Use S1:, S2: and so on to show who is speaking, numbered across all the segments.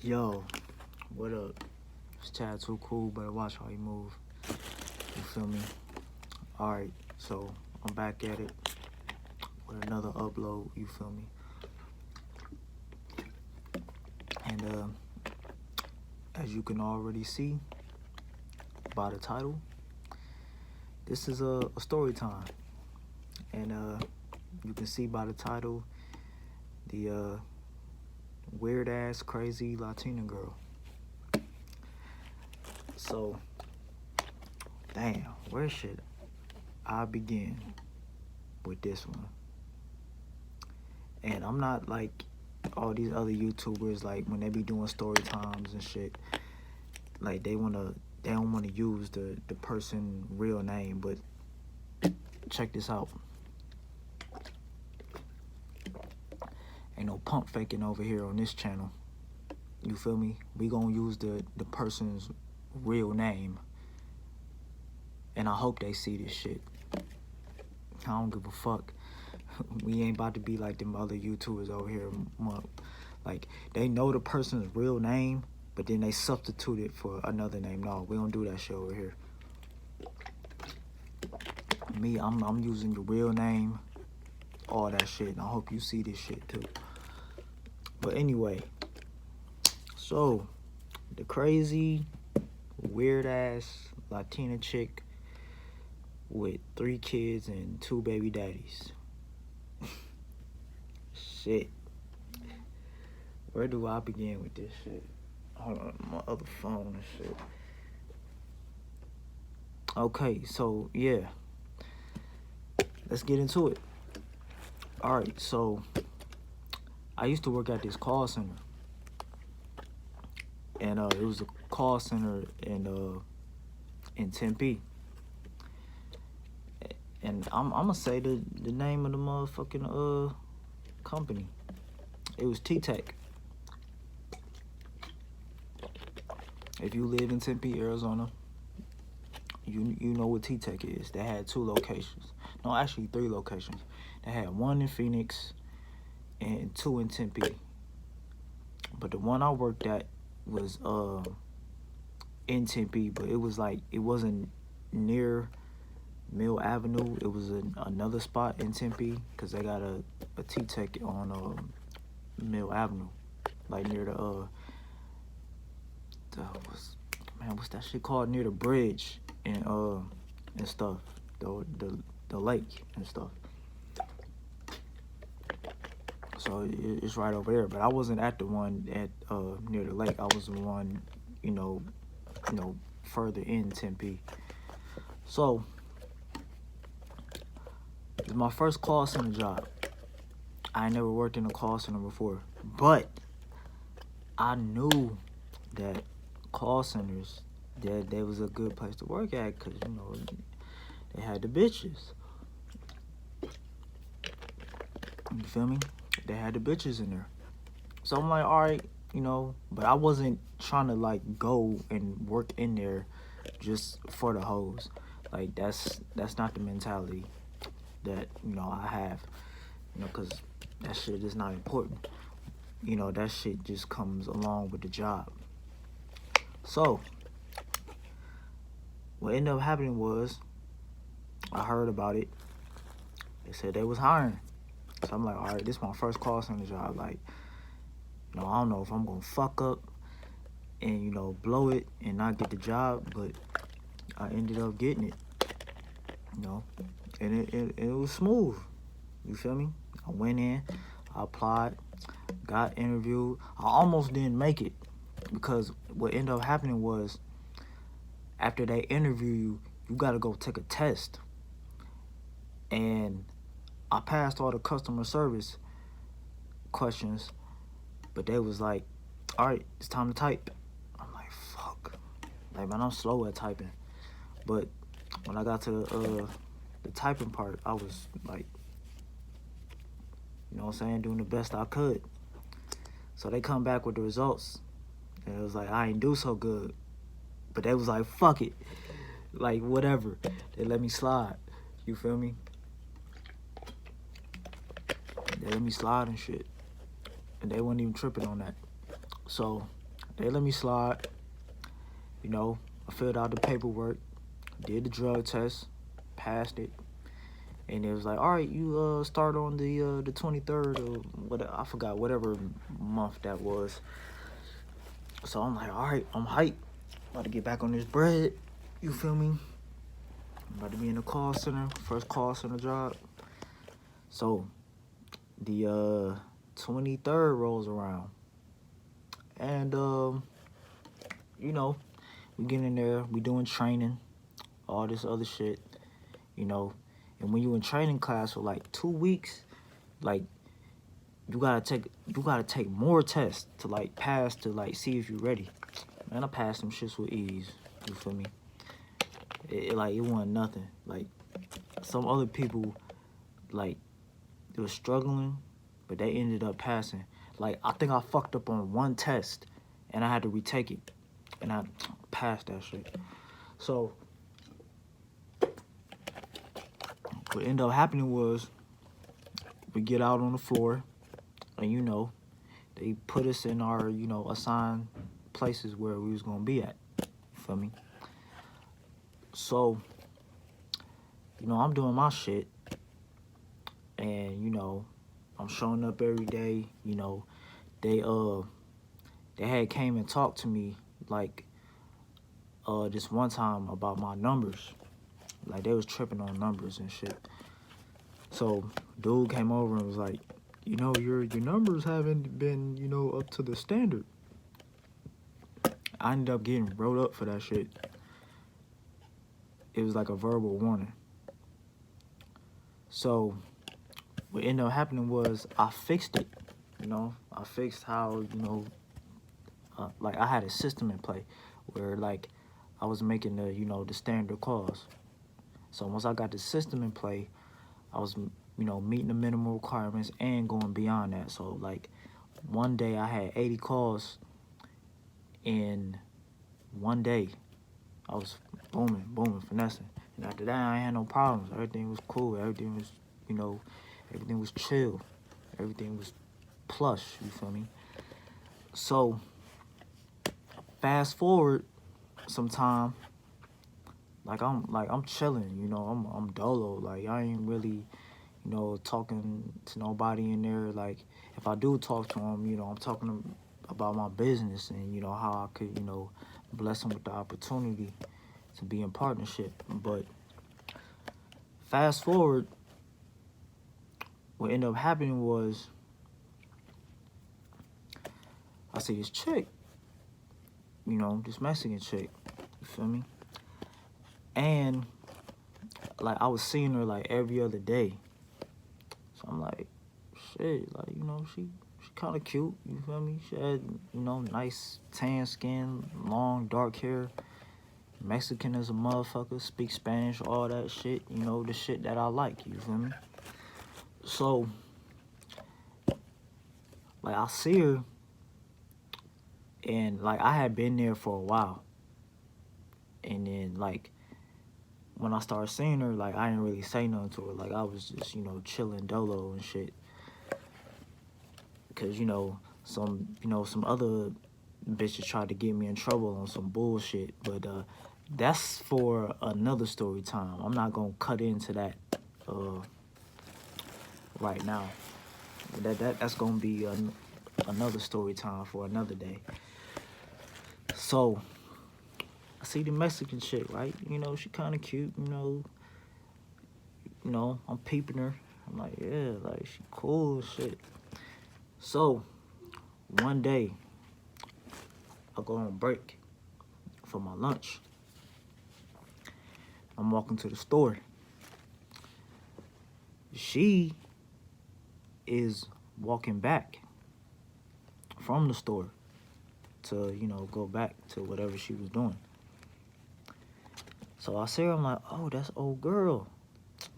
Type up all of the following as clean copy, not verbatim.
S1: Yo, what up? It's Chad Too Cool, better watch how you move. You feel me? Alright, so I'm back at it with another upload, you feel me? And as you can already see by the title, this is a story time. And you can see by the title the weird ass crazy Latina girl. So damn, where should I begin with this one? And I'm not like all these other YouTubers, like when they be doing story times and shit, like they don't wanna use the person real name, but check this out. Ain't no pump faking over here on this channel. You feel me? We gonna use the person's real name. And I hope they see this shit. I don't give a fuck. We ain't about to be like them other YouTubers over here. Like, they know the person's real name, but then they substitute it for another name. No, we don't do that shit over here. Me, I'm using your real name, all that shit, and I hope you see this shit too. But anyway, so the crazy, weird ass Latina chick with 3 kids and 2 baby daddies. Shit. Where do I begin with this shit? Hold on, my other phone and shit. Okay, so yeah. Let's get into it. Alright, so I used to work at this call center. And it was a call center in Tempe. And I'm gonna say the name of the motherfucking company. It was T-Tech. If you live in Tempe, Arizona, you know what T-Tech is. They had 2 locations. No, actually 3 locations. They had 1 in Phoenix and 2 in Tempe. But the one I worked at was in Tempe, but it wasn't near Mill Avenue. It was another spot in Tempe, because they got a T-Tech on Mill Avenue, like near what's that shit called, near the bridge and stuff, the lake and stuff. So it's right over there. But I wasn't at the one at near the lake. I was the one, you know, further in Tempe. So it's my first call center job. I ain't never worked in a call center before, but I knew that call centers, that they was a good place to work at, because you know they had the bitches. You feel me? They had the bitches in there. So I'm like, all right, you know, but I wasn't trying to like go and work in there just for the hoes. Like that's not the mentality that, you know, I have, you know, because that shit is not important. You know, that shit just comes along with the job. So what ended up happening was, I heard about it. They said they was hiring. So I'm like, all right, this is my first call center job. Like, you know, I don't know if I'm gonna fuck up and, you know, blow it and not get the job, but I ended up getting it, you know, and it was smooth. You feel me? I went in, I applied, got interviewed. I almost didn't make it, because what ended up happening was, after they interview you, you gotta go take a test. And I passed all the customer service questions, but they was like, all right, it's time to type. I'm like, fuck. Like, man, I'm slow at typing. But when I got to the typing part, I was like, you know what I'm saying, doing the best I could. So they come back with the results, and it was like, I ain't do so good. But they was like, fuck it. Like, whatever. They let me slide. You feel me? They let me slide and shit. And they weren't even tripping on that. So they let me slide. You know, I filled out the paperwork, did the drug test, passed it, and it was like, all right, you start on the 23rd or what, I forgot whatever month that was. So I'm like, all right, I'm hyped, about to get back on this bread. You feel me? I'm about to be in the call center, first call center job. So the 23rd rolls around, and you know, we get in there, we doing training, all this other shit, you know. And when you in training class for like 2 weeks, like you gotta take more tests to like pass, to like see if you're ready. Man, I passed them shits with ease. You feel me? It wasn't nothing. Like some other people, like they were struggling, but they ended up passing. Like I think I fucked up on one test, and I had to retake it, and I passed that shit. So what ended up happening was we get out on the floor, and you know, they put us in our, you know, assigned places where we was gonna be at. You feel me? So, you know, I'm doing my shit, and you know, I'm showing up every day. You know, they had came and talked to me like this one time about my numbers. Like they was tripping on numbers and shit. So dude came over and was like, you know, your numbers haven't been, you know, up to the standard. I ended up getting wrote up for that shit. It was like a verbal warning. So what ended up happening was I fixed it. You know, I fixed how, you know, like I had a system in play where like I was making the, you know, the standard calls. So once I got the system in play, I was, you know, meeting the minimum requirements and going beyond that. So like one day I had 80 calls in one day. I was booming, finessing. And after that, I ain't had no problems. Everything was cool. Everything was, you know, everything was chill. Everything was plush, you feel me? So fast forward some time, I'm chilling, you know, I'm dolo. Like I ain't really, you know, talking to nobody in there. Like if I do talk to them, you know, I'm talking about my business and, you know, how I could, you know, bless them with the opportunity to be in partnership. But fast forward, what ended up happening was I see this chick, you know, this Mexican chick, you feel me? And like I was seeing her like every other day. So I'm like, shit, like, you know, she kind of cute, you feel me? She had, you know, nice tan skin, long dark hair, Mexican as a motherfucker, speak Spanish, all that shit, you know, the shit that I like, you feel me? So, like, I see her, and, like, I had been there for a while. And then, like, when I started seeing her, like, I didn't really say nothing to her. Like, I was just, you know, chilling dolo and shit. Because, you know, some other bitches tried to get me in trouble on some bullshit. But, that's for another story time. I'm not gonna cut into that right now. That's gonna be another story time for another day. So I see the Mexican chick, right? You know, she kind of cute. You know, I'm peeping her. I'm like, yeah, like she cool as shit. So one day I go on break for my lunch. I'm walking to the store. She is walking back from the store to, you know, go back to whatever she was doing. So I see her, I'm like, oh, that's old girl.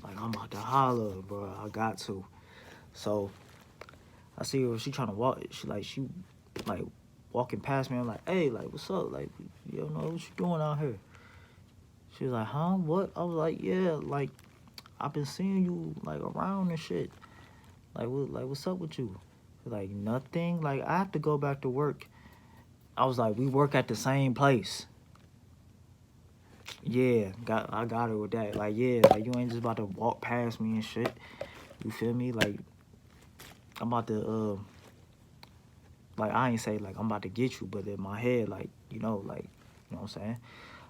S1: Like, I'm about to holler, bro. I got to. So I see her, she trying to walk. She walking past me. I'm like, hey, like, what's up? Like, you don't know what you doing out here? She was like, huh? What? I was like, yeah, like, I've been seeing you, like, around and shit. Like, what's up with you? She's like, nothing. Like, I have to go back to work. I was like, we work at the same place. Yeah, I got her with that. Like, yeah, like you ain't just about to walk past me and shit. You feel me? Like, I'm about to like I ain't say like I'm about to get you, but in my head, like, you know what I'm saying?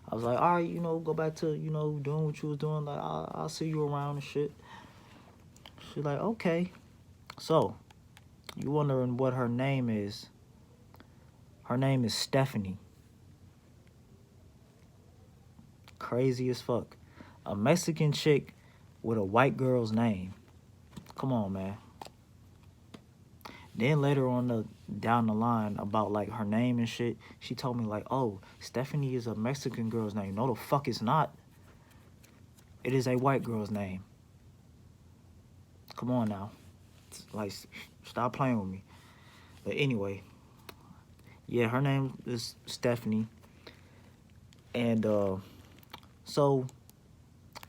S1: I was like, all right, go back to, doing what you was doing. Like, I'll see you around and shit. She's like, okay. So, you wondering what her name is? Her name is Stephanie. Crazy as fuck. A Mexican chick with a white girl's name. Come on, man. Then later on down the line about like her name and shit, she told me like, oh, Stephanie is a Mexican girl's name. No, the fuck it's not. It is a white girl's name. Come on now. Like, stop playing with me. But anyway, yeah, her name is Stephanie. And so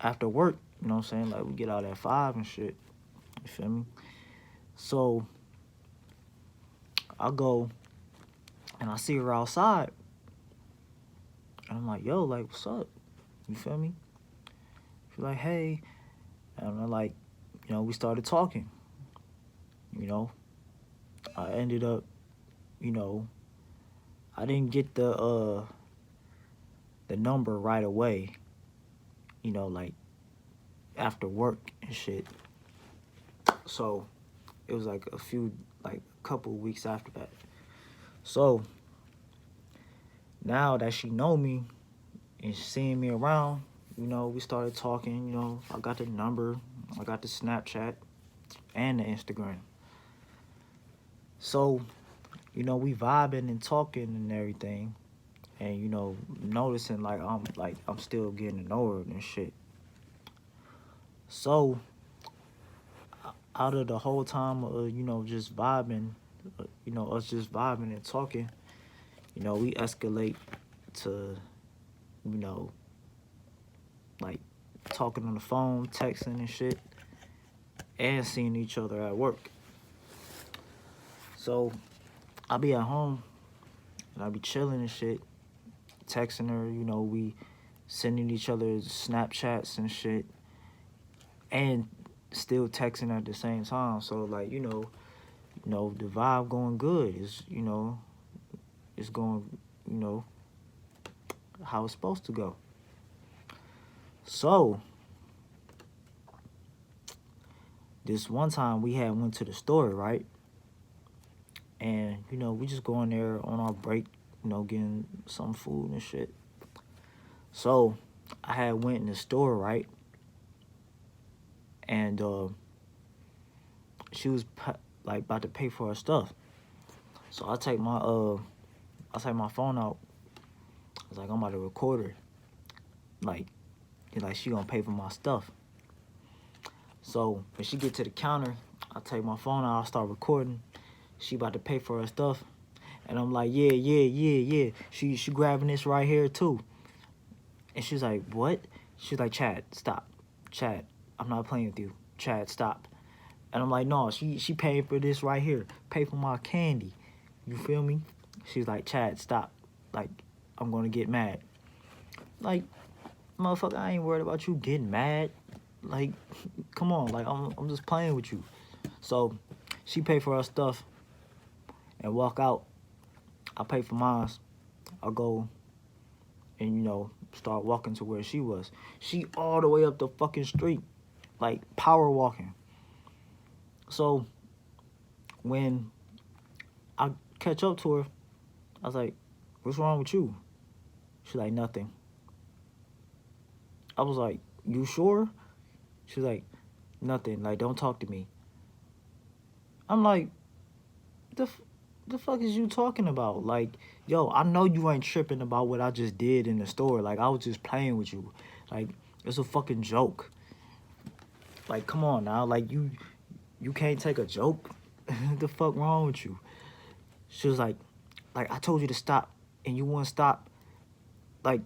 S1: after work, you know what I'm saying? Like, we get out at 5 and shit. You feel me? So I go and I see her outside. And I'm like, yo, like, what's up? You feel me? She's like, hey. And I'm like, we started talking. I ended up, I didn't get the number right away. Like after work and shit. So it was like a couple weeks after that. So now that she know me and seeing me around, we started talking, I got the number, I got the Snapchat and the Instagram. So, we vibing and talking and everything. And, noticing like I'm still getting to know her and shit. So out of the whole time of, just vibing, us just vibing and talking, we escalate to, like talking on the phone, texting and shit, and seeing each other at work. So I be at home and I be chilling and shit, texting her, we sending each other Snapchats and shit, and still texting at the same time. So like, the vibe going good. It's going, how it's supposed to go. So this one time we had went to the store, right? And, we just going there on our break, getting some food and shit. So I had went in the store, right? And she was like about to pay for her stuff. So I take my phone out. I was like, I'm about to record her. Like she gonna pay for my stuff. So when she get to the counter, I take my phone out, I start recording. She about to pay for her stuff. And I'm like, yeah. She grabbing this right here too. And she's like, what? She's like, Chad, stop. Chad, I'm not playing with you. Chad, stop. And I'm like, no, she paid for this right here. Pay for my candy. You feel me? She's like, Chad, stop. Like, I'm gonna get mad. Like, motherfucker, I ain't worried about you getting mad. Like, come on. Like, I'm just playing with you. So she paid for her stuff and walk out. I pay for mine. I'll go and, start walking to where she was. She all the way up the fucking street. Like, power walking. So when I catch up to her, I was like, what's wrong with you? She's like, nothing. I was like, you sure? She's like, nothing. Like, don't talk to me. I'm like, the fuck is you talking about? Like, yo, I know you ain't tripping about what I just did in the store. Like, I was just playing with you. Like, it's a fucking joke. Like, come on now. Like, you can't take a joke? What the fuck wrong with you? She was like, I told you to stop, and you wouldn't stop. Like,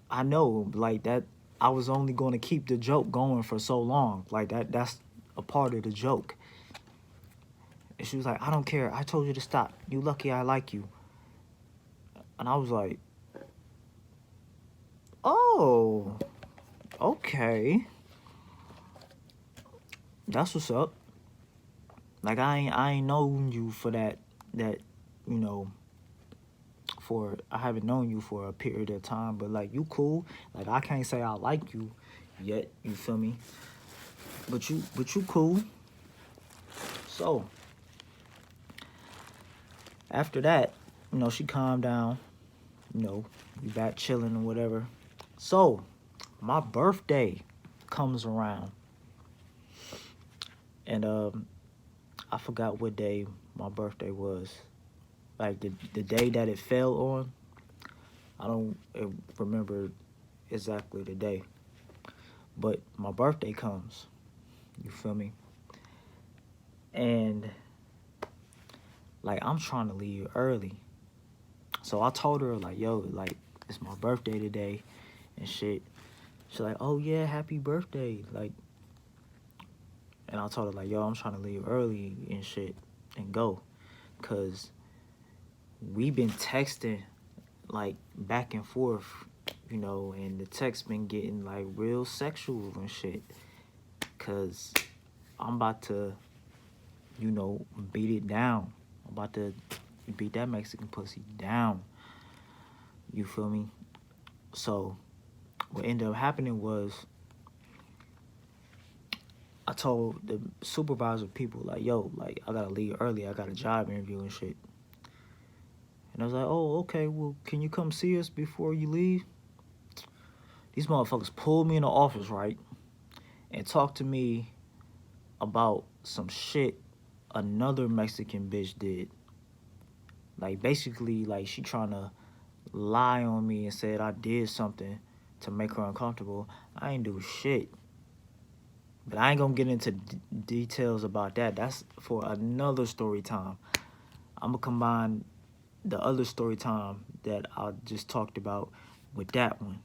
S1: I know, like, that I was only going to keep the joke going for so long. Like, that's a part of the joke. And she was like, I don't care. I told you to stop. You lucky I like you. And I was like, oh, okay. That's what's up. Like I ain't known you for that, you know, I haven't known you for a period of time, but like you cool. Like I can't say I like you yet, you feel me? But you cool. So after that, you know, she calmed down, you know, we back chilling or whatever. So my birthday comes around, and I forgot what day my birthday was. Like the day that it fell on, I don't remember exactly the day. But my birthday comes, you feel me? And like I'm trying to leave early. So I told her like, yo, like it's my birthday today and shit. She's like, oh yeah, happy birthday. Like, and I told her like, yo, I'm trying to leave early and shit and go. Cause we been texting like back and forth, you know, and the text been getting like real sexual and shit. Cause I'm about to, you know, beat it down. I'm about to beat that Mexican pussy down. You feel me? So what ended up happening was I told the supervisor people like, yo, like I gotta leave early. I got a job interview and shit. And I was like, oh, okay, well, can you come see us before you leave? These motherfuckers pulled me in the office, right? And talked to me about some shit another Mexican bitch did. Like basically like she trying to lie on me and said I did something to make her uncomfortable. I ain't do shit. But I ain't gonna get into details about that. That's for another story time. I'm gonna combine the other story time that I just talked about with that one.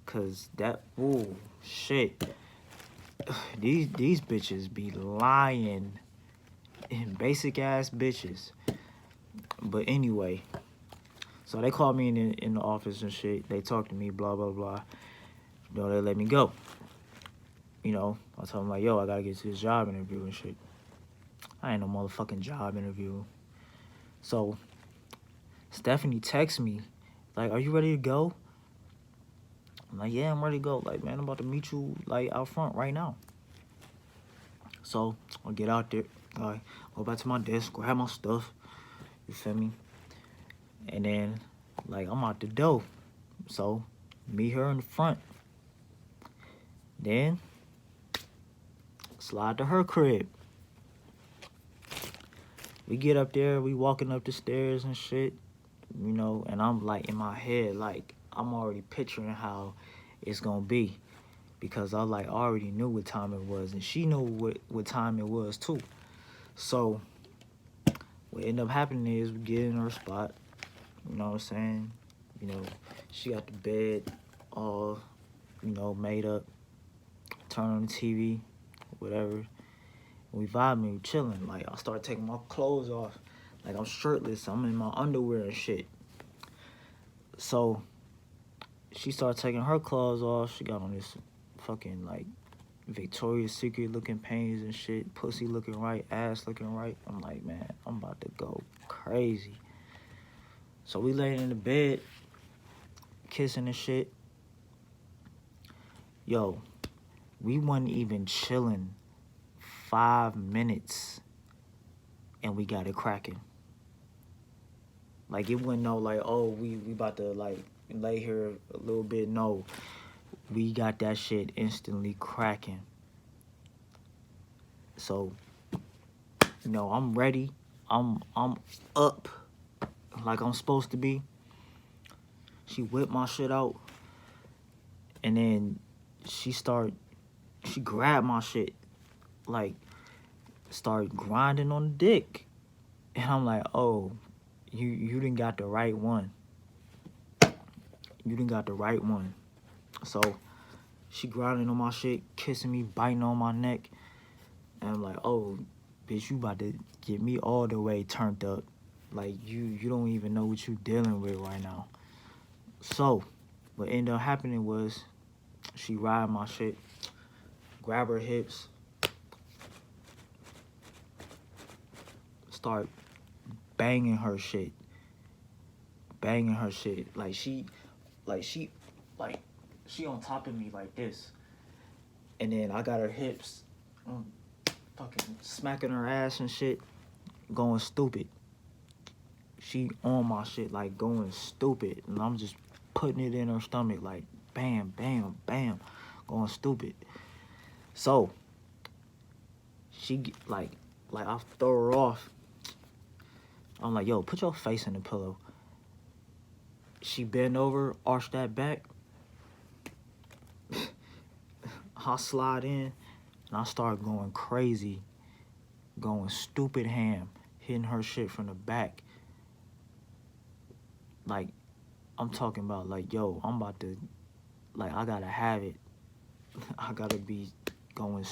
S1: Cause that, ooh, shit. These bitches be lying. And basic ass bitches. But anyway, so they called me in the office and shit. They talked to me, blah, blah, blah. You know, they let me go. You know, I told them like, yo, I gotta get to this job interview and shit. I ain't no motherfucking job interview. So Stephanie texts me, like, are you ready to go? I'm like, yeah, I'm ready to go. Like, man, I'm about to meet you, like, out front right now. So I'll get out there, like, go back to my desk, grab my stuff, you feel me? And then, like, I'm out the door. So, meet her in the front. Then, slide to her crib. We get up there, we walking up the stairs and shit, you know, and I'm like in my head, like I'm already picturing how it's gonna be because I like already knew what time it was and she knew what time it was too. So what ended up happening is we get in her spot, you know what I'm saying? You know, she got the bed all, you know, made up, turn on the TV, whatever. We vibing, we chilling. Like I start taking my clothes off. Like I'm shirtless, I'm in my underwear and shit. So she started taking her clothes off. She got on this fucking like Victoria's Secret looking panties and shit. Pussy looking right, ass looking right. I'm like, man, I'm about to go crazy. So we laid in the bed, kissing and shit. Yo, we wasn't even chilling 5 minutes and we got it cracking. Like it wasn't no like, oh, we about to like lay here a little bit. No, we got that shit instantly cracking. So, you know, I'm ready. I'm up like I'm supposed to be. She whipped my shit out. And then she grabbed my shit. Like, started grinding on the dick. And I'm like, oh, you done got the right one. You done got the right one. So, she grinding on my shit, kissing me, biting on my neck. And I'm like, oh, bitch, you about to get me all the way turned up. Like you don't even know what you dealing with right now. So what ended up happening was she ride my shit, grab her hips, start banging her shit. Banging her shit. Like she on top of me like this. And then I got her hips fucking smacking her ass and shit, going stupid. She on my shit like going stupid. And I'm just putting it in her stomach like bam, bam, bam, going stupid. So she like I throw her off. I'm like, yo, put your face in the pillow. She bend over, arch that back. I slide in, and I start going crazy, going stupid ham, hitting her shit from the back. Like, I'm talking about, like, yo, I'm about to, like, I gotta have it. I gotta be going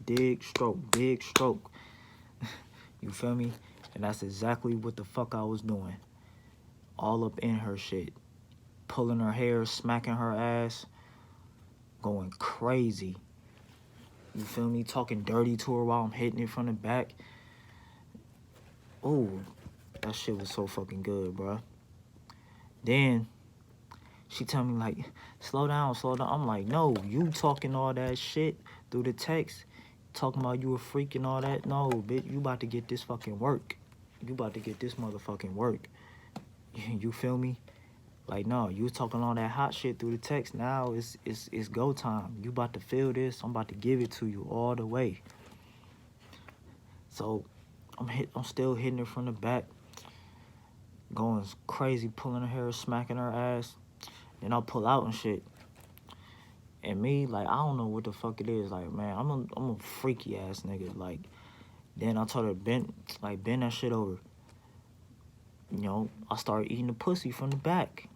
S1: dig, stroke. You feel me? And that's exactly what the fuck I was doing. All up in her shit. Pulling her hair, smacking her ass, going crazy. You feel me? Talking dirty to her while I'm hitting it from the back. Oh, that shit was so fucking good, bro. Then she tell me like, slow down. I'm like, no, you talking all that shit through the text, talking about you a freak and all that. No, bitch, you about to get this fucking work. You about to get this motherfucking work. You feel me? Like, no, you was talking all that hot shit through the text. Now it's go time. You about to feel this. I'm about to give it to you all the way. So I'm still hitting her from the back, going crazy, pulling her hair, smacking her ass. Then I'll pull out and shit. And me, like, I don't know what the fuck it is. Like, man, I'm a freaky ass nigga. Like, then I told her bend that shit over. You know, I started eating the pussy from the back,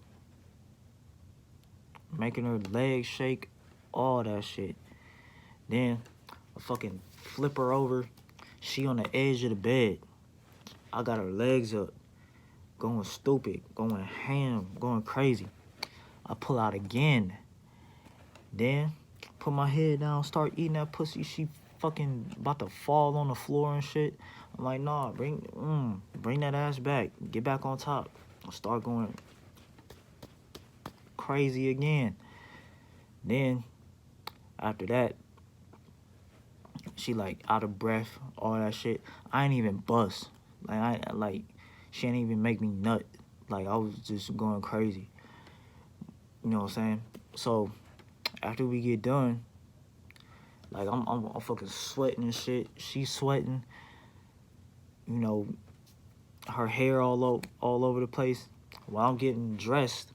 S1: making her legs shake, all that shit. Then I fucking flip her over. She on the edge of the bed. I got her legs up, going stupid, going ham, going crazy. I pull out again. Then put my head down, start eating that pussy. She fucking about to fall on the floor and shit. I'm like, nah, bring that ass back. Get back on top. I start going crazy again. Then after that, she like out of breath, all that shit. I ain't even bust. She ain't even make me nut. Like, I was just going crazy. You know what I'm saying? So after we get done, like I'm fucking sweating and shit. She's sweating. You know, her hair all over the place. While I'm getting dressed,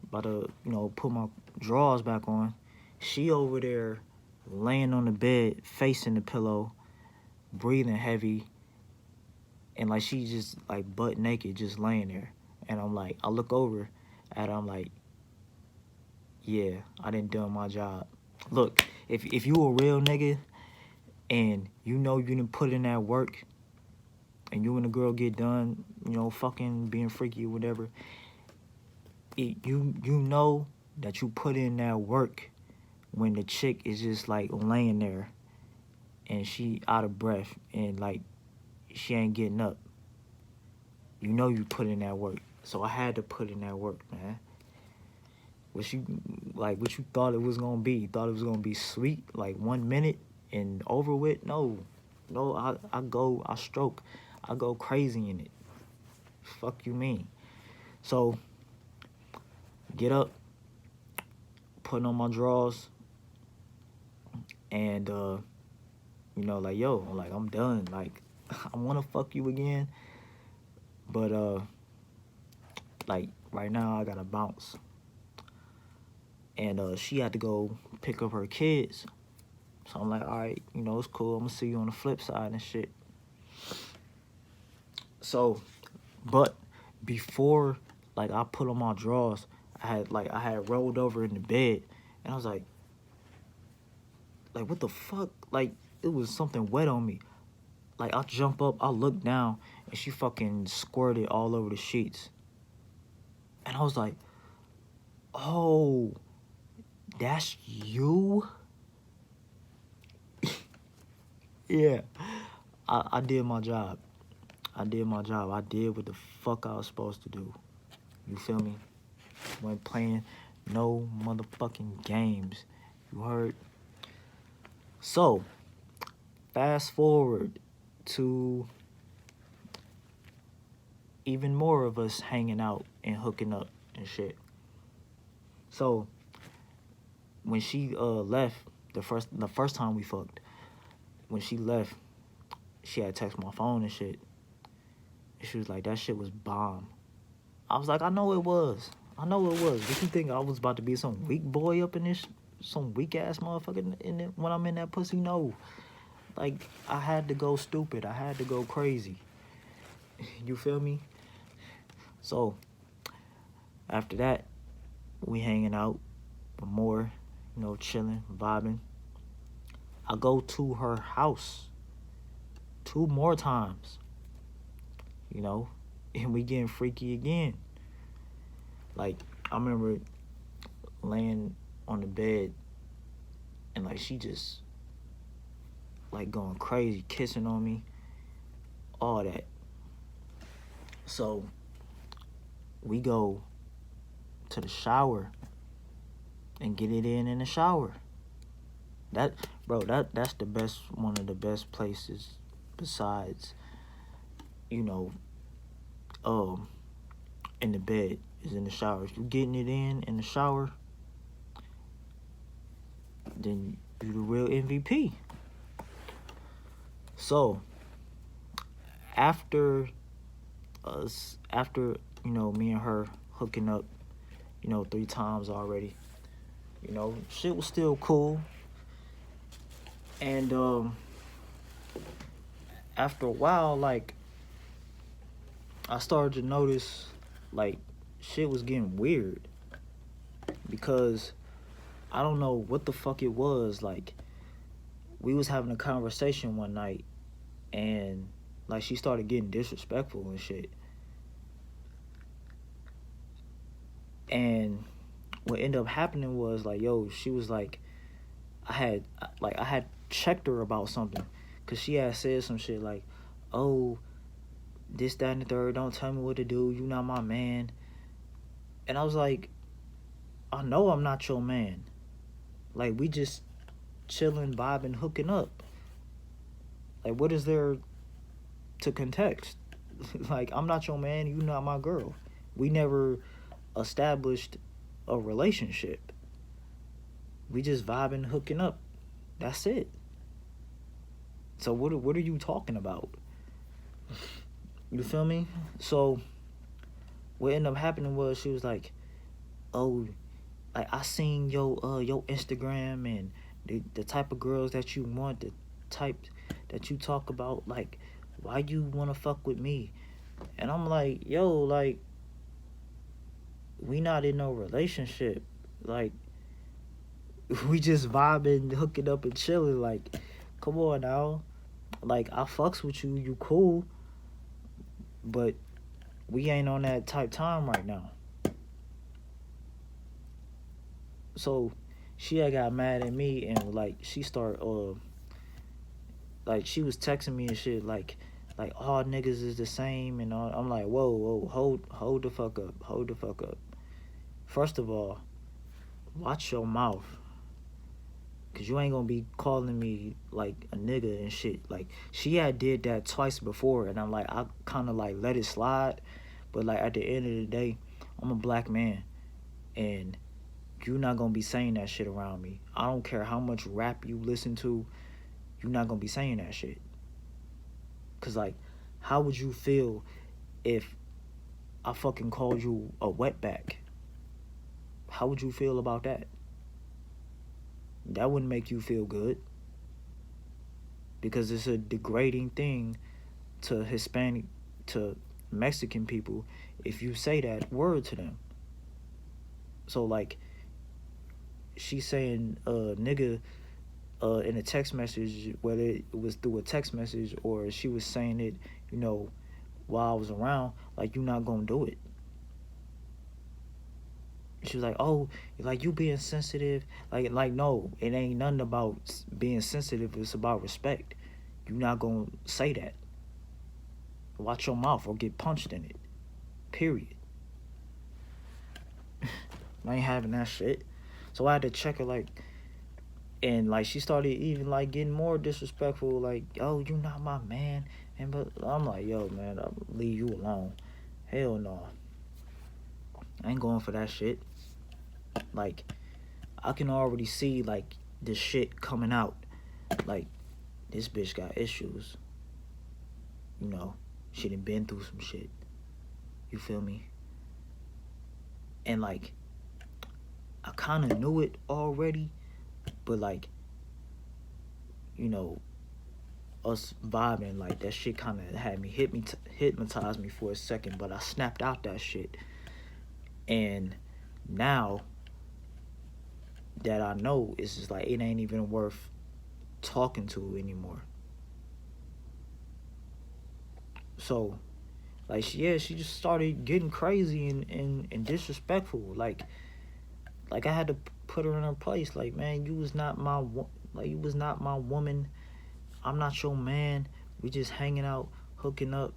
S1: about to, you know, put my drawers back on, she over there laying on the bed, facing the pillow, breathing heavy, and like she just like butt naked, just laying there. And I'm like, I look over at her, I'm like, yeah, I done done my job. Look, if you a real nigga and you know you done put in that work and you and the girl get done, you know, fucking being freaky or whatever, you know that you put in that work when the chick is just like laying there and she out of breath and like she ain't getting up. You know you put in that work. So I had to put in that work, man. What you thought it was gonna be? You thought it was gonna be sweet, like 1 minute and over with? No, I stroke, I go crazy in it. Fuck you mean? So get up, putting on my drawers, and you know, like, yo, like, I'm done. Like, I wanna fuck you again, but like right now I gotta bounce. And she had to go pick up her kids. So I'm like, all right, you know, it's cool. I'm gonna see you on the flip side and shit. So, but before, like, I put on my drawers, I had rolled over in the bed, and I was like, what the fuck? Like, it was something wet on me. Like, I jump up, I look down, and she fucking squirted all over the sheets. And I was like, oh, that's you? Yeah. I did my job. I did my job. I did what the fuck I was supposed to do. You feel me? Wasn't playing no motherfucking games. You heard? So, fast forward to even more of us hanging out and hooking up and shit. So, when she left, the first time we fucked, when she left, she had text my phone and shit. And she was like, that shit was bomb. I was like, I know it was. I know it was. Did you think I was about to be some weak boy up in this, some weak ass motherfucker in it when I'm in that pussy? No. Like, I had to go stupid. I had to go crazy. You feel me? So, after that, we hanging out more, you know, chilling, vibing. I go to her house 2 more times, you know, and we getting freaky again. Like, I remember laying on the bed and, like, she just, like, going crazy, kissing on me, all that. So, we go to the shower and get it in the shower. That, bro, that's the best, one of the best places besides, you know, in the bed is in the shower. If you getting it in the shower, then you the real MVP. So, after you know, me and her hooking up, you know, 3 times already, you know, shit was still cool. And after a while, like, I started to notice, like, shit was getting weird. Because I don't know what the fuck it was. Like, we was having a conversation one night, and, like, she started getting disrespectful and shit. And what ended up happening was, like, yo, she was like, I had checked her about something, because she had said some shit like, oh, this, that, and the third, don't tell me what to do, you not my man. And I was like, I know I'm not your man. Like, we just chilling, vibing, hooking up. Like, what is there to context? Like, I'm not your man, you not my girl. We never established a relationship. We just vibing, hooking up. That's it. So what are you talking about? You feel me? So what ended up happening was she was like, oh, like, I seen your Instagram and the type of girls that you want, the type that you talk about, like, why you wanna fuck with me? And I'm like, yo, like, we not in no relationship. Like, we just vibing, hooking up and chilling. Like, come on now. Like, I fucks with you, you cool, but we ain't on that type time right now. So she had got mad at me, and, like, she started like, she was texting me and shit like all niggas is the same and all. I'm like, whoa, hold the fuck up. First of all, watch your mouth, cause you ain't gonna be calling me like a nigga and shit. Like, she had did that twice before, and I'm like, I kind of like let it slide, but, like, at the end of the day, I'm a black man, and you're not gonna be saying that shit around me. I don't care how much rap you listen to, you're not gonna be saying that shit. Cause, like, how would you feel if I fucking called you a wetback? How would you feel about that? That wouldn't make you feel good. Because it's a degrading thing to Hispanic, to Mexican people, if you say that word to them. So, like, she's saying nigga in a text message, whether it was through a text message or she was saying it, you know, while I was around, like, you not gonna do it. She was like, oh, like, you being sensitive. Like no, it ain't nothing about being sensitive. It's about respect. You not gonna say that. Watch your mouth or get punched in it. Period. I ain't having that shit. So I had to check her, like, and like she started even like getting more disrespectful, like, oh, you not my man. And but I'm like, yo, man, I'll leave you alone. Hell no. I ain't going for that shit. Like, I can already see like this shit coming out. Like, this bitch got issues. You know, she done been through some shit. You feel me? And like, I kind of knew it already, but like, you know, us vibing, like, that shit kind of had me hypnotized me for a second, but I snapped out that shit. And now that I know, it's just like, it ain't even worth talking to anymore. So, like, she just started getting crazy and disrespectful. Like I had to put her in her place. Like, man, you was not my you was not my woman. I'm not your man. We just hanging out, hooking up.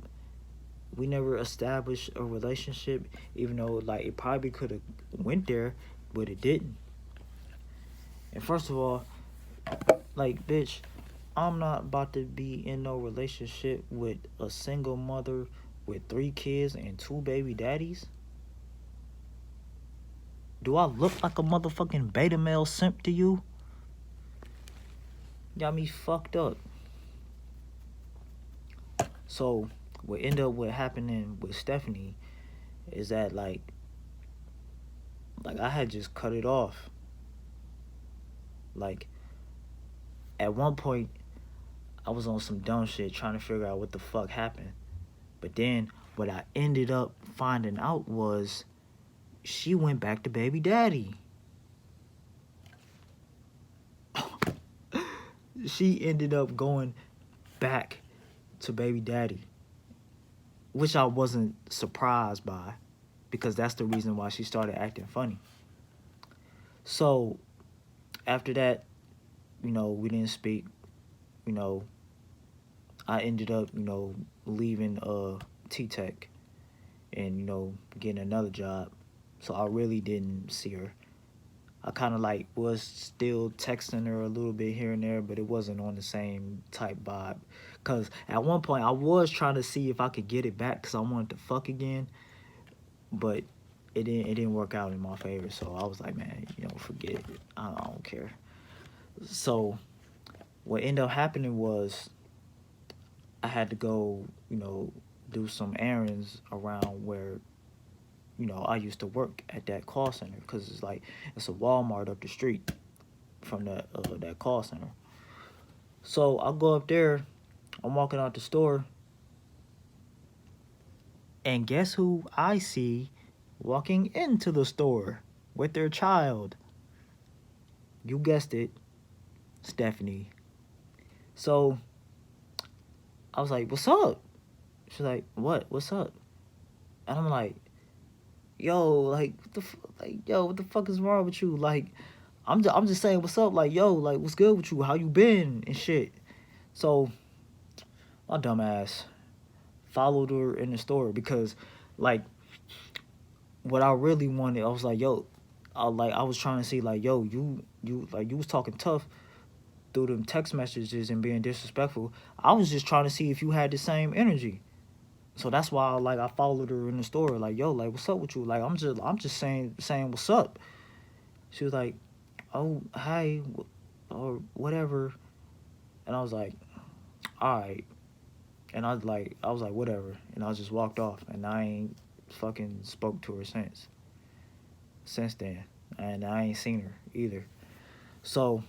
S1: We never established a relationship, even though like it probably could have went there, but it didn't. And first of all, like, bitch, I'm not about to be in no relationship with a single mother with 3 kids and 2 baby daddies. Do I look like a motherfucking beta male simp to you? Got me fucked up. So what ended up with happening with Stephanie is that like I had just cut it off. Like, at one point I was on some dumb shit trying to figure out what the fuck happened. But then what I ended up finding out was she went back to baby daddy. She ended up going back to baby daddy, which I wasn't surprised by, because that's the reason why she started acting funny. So after that, you know, we didn't speak. You know, I ended up, you know, leaving T-Tech and, you know, getting another job. So I really didn't see her. I kind of like was still texting her a little bit here and there, but it wasn't on the same type vibe. Cause at one point I was trying to see if I could get it back, cause I wanted to fuck again, but it didn't work out in my favor. So I was like, man, you know, forget it. I don't care. So what ended up happening was I had to go, you know, do some errands around where, you know, I used to work at that call center, because it's like, it's a Walmart up the street from that call center. So I go up there, I'm walking out the store, and guess who I see walking into the store with their child? You guessed it, Stephanie. So I was like, what's up? She's like, what? What's up? And I'm like, yo, like, what the fuck is wrong with you? Like, I'm just saying, what's up? Like, yo, like, what's good with you? How you been and shit? So my dumb ass followed her in the store, because like what I really wanted, I was like, yo, I was trying to see, like, yo, you like, you was talking tough through them text messages and being disrespectful. I was just trying to see if you had the same energy. So that's why like I followed her in the store, like, yo, like, what's up with you? Like, I'm just saying what's up. She was like, oh, hi, or whatever. And I was like, all right. And I was like, whatever. And I just walked off, and I ain't fucking spoke to her since then. And I ain't seen her either. So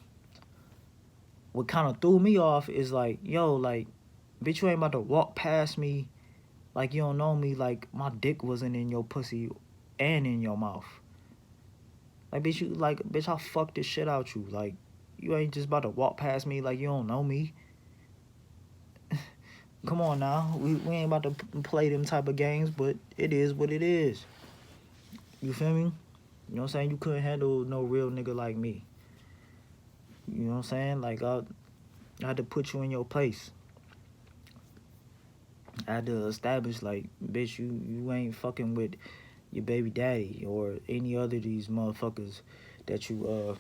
S1: what kind of threw me off is like, yo, like, bitch, you ain't about to walk past me like you don't know me, like my dick wasn't in your pussy and in your mouth. Like, bitch, I fucked this shit out you. Like, You ain't just about to walk past me like you don't know me. Come on now. We ain't about to play them type of games, but it is what it is. You feel me? You know what I'm saying? You couldn't handle no real nigga like me. You know what I'm saying? Like, I had to put you in your place. I had to establish, like, bitch, you ain't fucking with your baby daddy or any other of these motherfuckers that you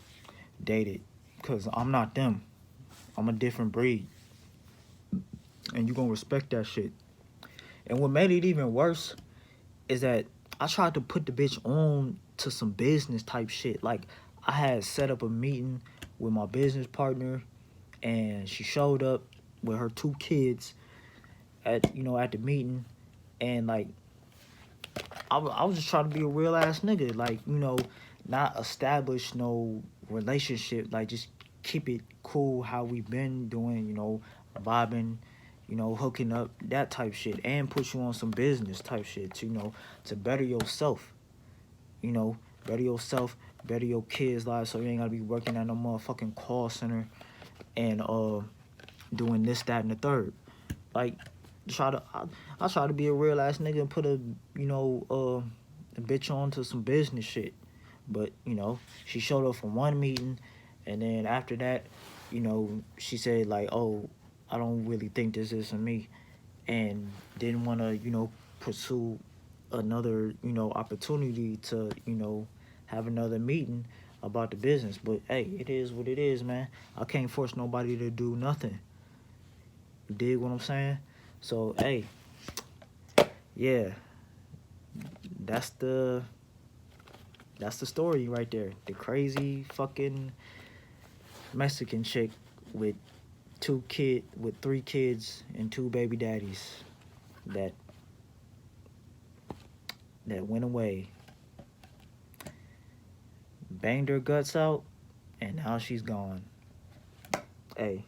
S1: dated. Because I'm not them. I'm a different breed. And you gonna respect that shit. And what made it even worse is that I tried to put the bitch on to some business type shit. Like, I had set up a meeting with my business partner, and she showed up with her 2 kids at the meeting, and like I was just trying to be a real ass nigga, like, not establish no relationship, like just keep it cool how we been doing, vibing, hooking up, that type shit, and put you on some business type shit, to better yourself, better yourself, better your kids' lives, so you ain't gotta be working at no motherfucking call center and doing this, that, and the third. Like, I try to be a real ass nigga and put a bitch on to some business shit. But, she showed up from one meeting, and then after that, she said like, oh, I don't really think this is for me, and didn't want to, pursue another, opportunity to, have another meeting about the business. But hey, it is what it is, man. I can't force nobody to do nothing. You dig what I'm saying? So hey, yeah, that's the story right there. The crazy fucking Mexican chick with 3 kids and 2 baby daddies that went away, banged her guts out, and now she's gone. Hey,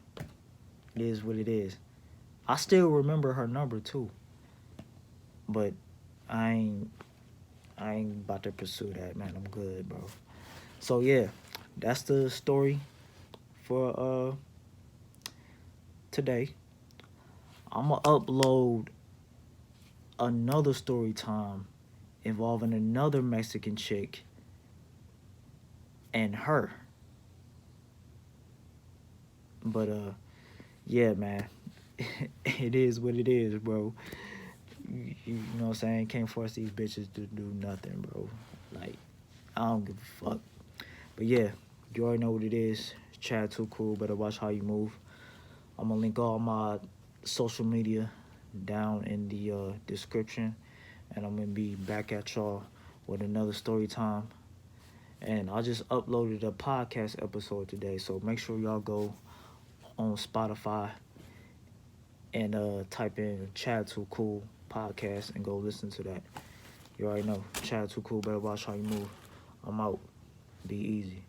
S1: it is what it is. I still remember her number too, but I ain't about to pursue that, man. I'm good, bro. So yeah, that's the story for today. I'ma upload another story time involving another Mexican chick and her. But yeah, man. It is what it is, bro. You know what I'm saying? Can't force these bitches to do nothing, bro. Like, I don't give a fuck. But yeah, you already know what it is. Chad Too Cool. Better watch how you move. I'm gonna link all my social media down in the description, and I'm gonna be back at y'all with another story time. And I just uploaded a podcast episode today, so make sure y'all go on Spotify and type in Chad Too Cool podcast and go listen to that. You already know. Chad Too Cool. Better watch how you move. I'm out. Be easy.